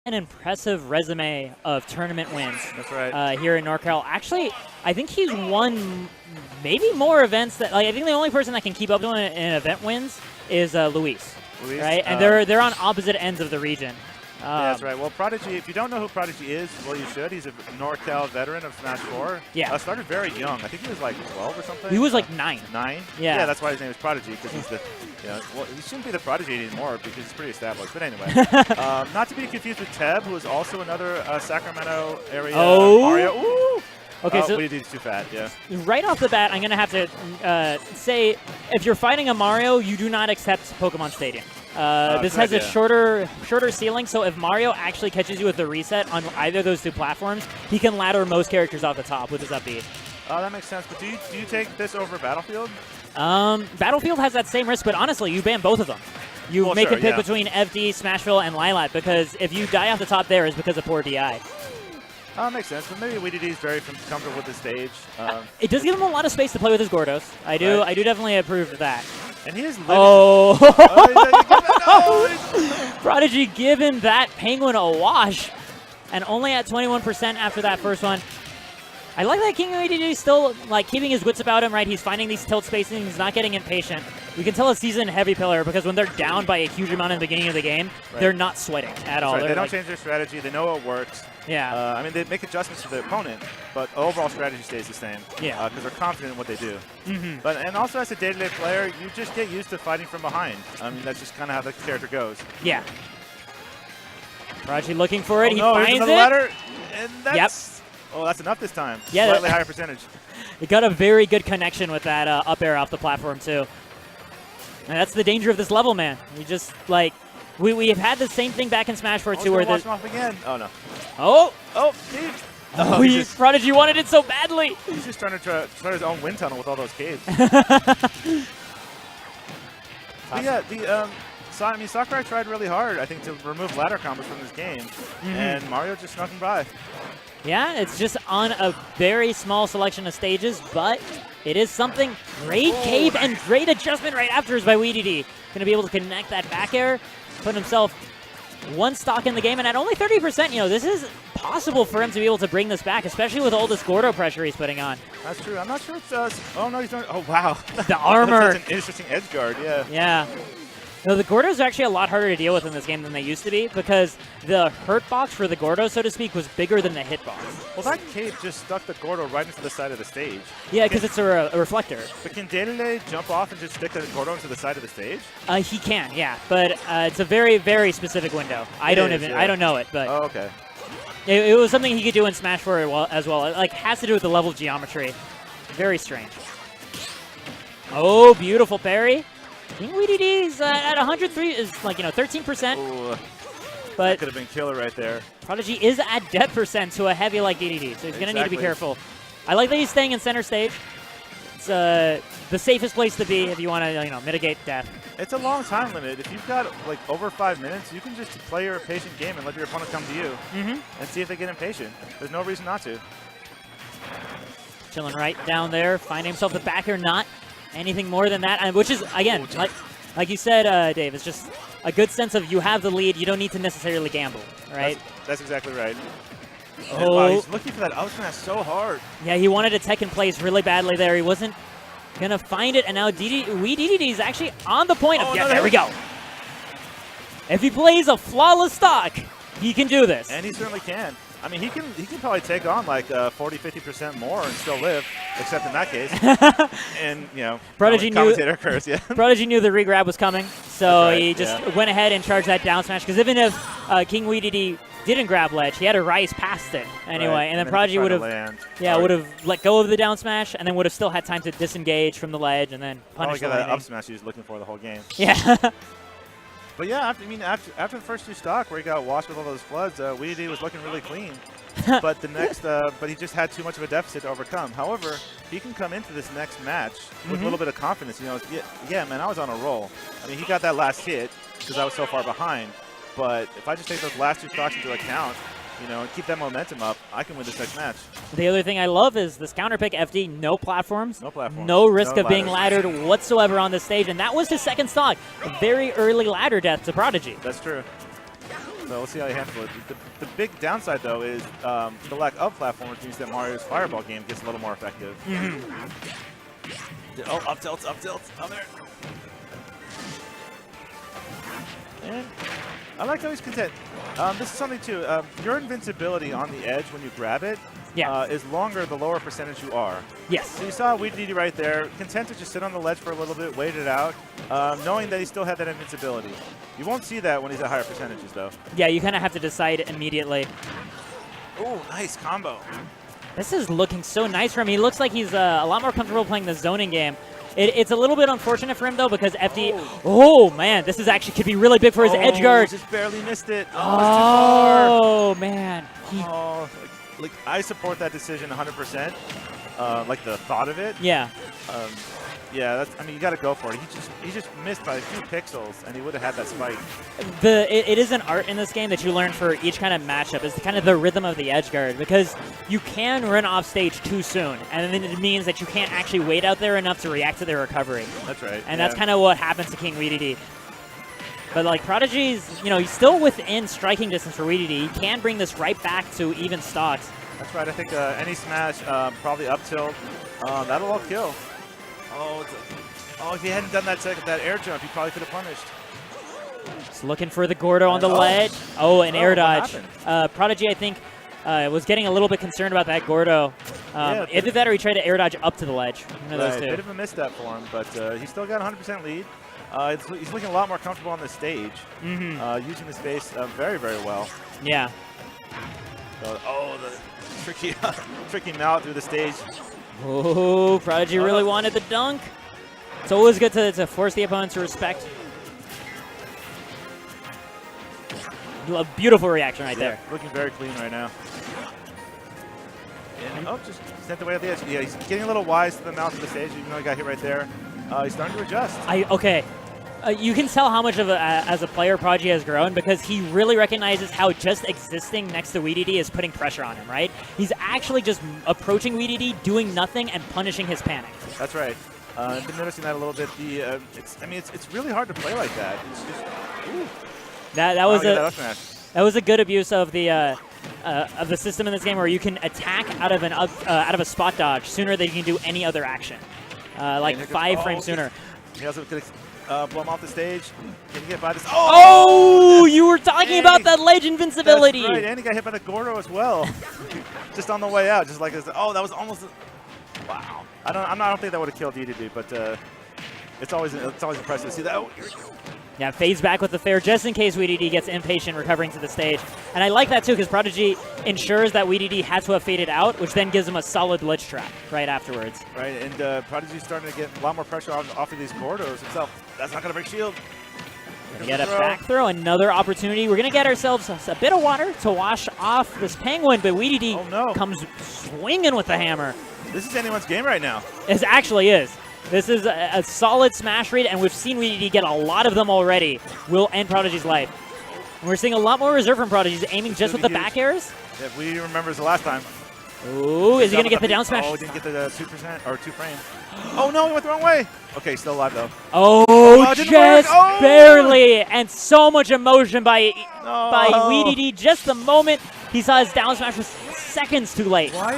an impressive resume of tournament wins. That's right. Here in NorCal. Actually, I think he's won maybe more events that, like, I think the only person that can keep up to him in event wins is Luis. Right? And they're on opposite ends of the region. Yeah, that's right. Well, Prodigy, if you don't know who Prodigy is, well, you should. He's a NorCal veteran of Smash 4. Yeah. Started very young. I think he was like 12 or something. He was like 9. 9? Yeah. Yeah, that's why his name is Prodigy, because he's the, well, he shouldn't be the Prodigy anymore because he's pretty established. But anyway, not to be confused with Teb, who is also another Sacramento area Mario. Ooh! Okay, so WNF's too fat, yeah. Right off the bat, I'm going to have to say, if you're fighting a Mario, you do not accept Pokemon Stadium. This has a shorter ceiling, so if Mario actually catches you with the reset on either of those 2 platforms, he can ladder most characters off the top with his up B. Oh, that makes sense. But do you take this over Battlefield? Battlefield has that same risk, but honestly, you ban both of them. You make a pick between FD, Smashville, and Lilat, because if you die off the top there, it's because of poor DI. That makes sense, but maybe WNF is very comfortable with the stage. It does give him a lot of space to play with his Gordos. I do definitely approve of that. And he is Prodigy giving that Penguin a wash, and only at 21% after that first one. I like that KingWiiDD is still like keeping his wits about him, right? He's finding these tilt spacings, he's not getting impatient. You can tell a seasoned heavy pillar because when they're down by a huge amount in the beginning of the game, they're not sweating at all. Right. They don't change their strategy. They know it works. Yeah. I mean, they make adjustments to the opponent, but overall strategy stays the same. Yeah. Because they're confident in what they do. And also as a day-to-day player, you just get used to fighting from behind. I mean, that's just kind of how the character goes. Yeah. Prodigy looking for it. He finds it. Ladder, and that's, oh, that's enough this time. Yeah, slightly higher percentage. It got a very good connection with that up air off the platform too. And that's the danger of this level, man. We just like we have had the same thing back in Smash 4 too, where the off again. Oh no. Prodigy wanted it so badly. He's just trying to try his own wind tunnel with all those caves. But yeah, I mean, Sakurai tried really hard, I think, to remove ladder combos from this game, and Mario just snuck him by. Yeah, it's just on a very small selection of stages, but it is something. Great cave and great adjustment right afterwards by WNF. Going to be able to connect that back air, put himself 1 stock in the game, and at only 30%, this is possible for him to be able to bring this back, especially with all this Gordo pressure he's putting on. That's true. I'm not sure if oh no, he's not. Oh wow. The armor. That's an interesting edge guard. Yeah. Yeah. No, the Gordos are actually a lot harder to deal with in this game than they used to be because the hurt box for the Gordo, so to speak, was bigger than the hitbox. Well, that cave just stuck the Gordo right into the side of the stage. Yeah, because it's a reflector. But can Dedede jump off and just stick the Gordo into the side of the stage? He can, yeah, but it's a very, very specific window. I don't know it, but oh, okay. It was something he could do in Smash 4 as well. It like has to do with the level of geometry. Very strange. Oh, beautiful parry. KingWiiDD is at 103 is like 13%. Ooh, but that could have been killer right there. Prodigy is at death percent to a heavy like Dedede, so he's gonna need to be careful. I like that he's staying in center stage. It's the safest place to be if you want to mitigate death. It's a long time limit. If you've got like over 5 minutes, you can just play your patient game and let your opponent come to you and see if they get impatient. There's no reason not to. Chilling right down there, finding himself the back air, not anything more than that, which is, again, like you said, Dave, it's just a good sense of you have the lead, you don't need to necessarily gamble, right? That's exactly right. Oh. Wow, he's looking for that out smash so hard. Yeah, he wanted to tech in place really badly there. He wasn't going to find it, and now WNF is actually on the point of, there we go. If he plays a flawless stock, he can do this. And he certainly can. I mean, he can probably take on like 40–50% more and still live, except in that case. And Prodigy commentator curse, yeah. Prodigy knew the regrab was coming, so he just went ahead and charged that down smash. Because even if KingWiiDD didn't grab ledge, he had to rise past it anyway, and then Prodigy would have let go of the down smash, and then would have still had time to disengage from the ledge and then punish the that up smash he was looking for the whole game. Yeah. But yeah, after the first 2 stock where he got washed with all those floods, WNF was looking really clean. But the next, but he just had too much of a deficit to overcome. However, he can come into this next match with a little bit of confidence. Yeah, man, I was on a roll. I mean, he got that last hit because I was so far behind. But if I just take those last 2 stocks into account, and keep that momentum up, I can win this next match. The other thing I love is this counter pick FD, no platforms. No platforms. No risk of being laddered whatsoever on this stage, and that was his second stock. A very early ladder death to Prodigy. That's true. So we'll see how he handles it. The big downside, though, is the lack of platformers means that Mario's fireball game gets a little more effective. Oh, up tilts, up there. And I like how he's content. This is something, too. Your invincibility on the edge when you grab it is longer the lower percentage you are. Yes. So you saw WiiDD right there, content to just sit on the ledge for a little bit, wait it out, knowing that he still had that invincibility. You won't see that when he's at higher percentages, though. Yeah, you kind of have to decide immediately. Oh, nice combo. This is looking so nice for him. He looks like he's a lot more comfortable playing the zoning game. It's a little bit unfortunate for him, though, because FD... Oh, man, this is actually could be really big for his edge guard. Just barely missed it. Oh, man. Like, I support that decision 100%. Like the thought of it. Yeah. Yeah, I mean, you got to go for it. He just missed by a few pixels, and he would have had that spike. It is an art in this game that you learn for each kind of matchup. It's kind of the rhythm of the edge guard, because you can run off stage too soon, and then it means that you can't actually wait out there enough to react to their recovery. That's right. And that's kind of what happens to KingWiiDD. But like Prodigy's, he's still within striking distance for WiiDD. He can bring this right back to even stocks. That's right. I think any smash, probably up tilt, that'll all kill. Oh, if he hadn't done that air jump, he probably could have punished. Just looking for the Gordo on the ledge. Oh, an air dodge. Prodigy, I think, was getting a little bit concerned about that Gordo. Either that or he tried to air dodge up to the ledge. One of those two. Bit of a misstep for him, but he's still got 100% lead. He's looking a lot more comfortable on the stage, using the space very, very well. Yeah. So, the tricky mount through the stage. Oh, Prodigy really wanted the dunk. It's always good to force the opponent to respect. A beautiful reaction right there. Looking very clean right now. And, just sent the way at the edge. Yeah, he's getting a little wise to the mouth of the stage, even though he got hit right there. He's starting to adjust. You can tell how much of as a player Prodigy has grown, because he really recognizes how just existing next to WiiDD is putting pressure on him, right? He's actually just approaching WiiDD, doing nothing, and punishing his panic. That's right. I've been noticing that a little bit. It's really hard to play like that. It's just, ooh. That was a good abuse of the system in this game, where you can attack out of a spot dodge sooner than you can do any other action, like 5 frames sooner. He also could blow him off the stage. Can you get by this? Oh, you were talking about that ledge invincibility. That's right, and he got hit by the Gordo as well. Just on the way out, just like this. Oh, that was almost. Wow. I don't think that would have killed Dedede, but it's always impressive to see that. Oh, yeah, fades back with the fair just in case WiiDD gets impatient recovering to the stage. And I like that too, because Prodigy ensures that WiiDD had to have faded out, which then gives him a solid ledge trap right afterwards. Right, and Prodigy's starting to get a lot more pressure off of these Gordos himself. That's not going to break shield. Gonna get a back throw, another opportunity. We're going to get ourselves a bit of water to wash off this Penguin, but WiiDD comes swinging with the hammer. This is anyone's game right now. It actually is. This is a solid smash read, and we've seen WiiDD get a lot of them already. Will end Prodigy's life. And we're seeing a lot more reserve from Prodigy. He's aiming just with the back airs. Yeah, WiiDD remembers the last time. Ooh, is he going to get the down smash? Oh, he didn't get the 2% or 2 frames. Oh, no, he went the wrong way. Okay, still alive, though. Oh, just barely. And so much emotion by WiiDD. Just the moment he saw his down smash was seconds too late. Why?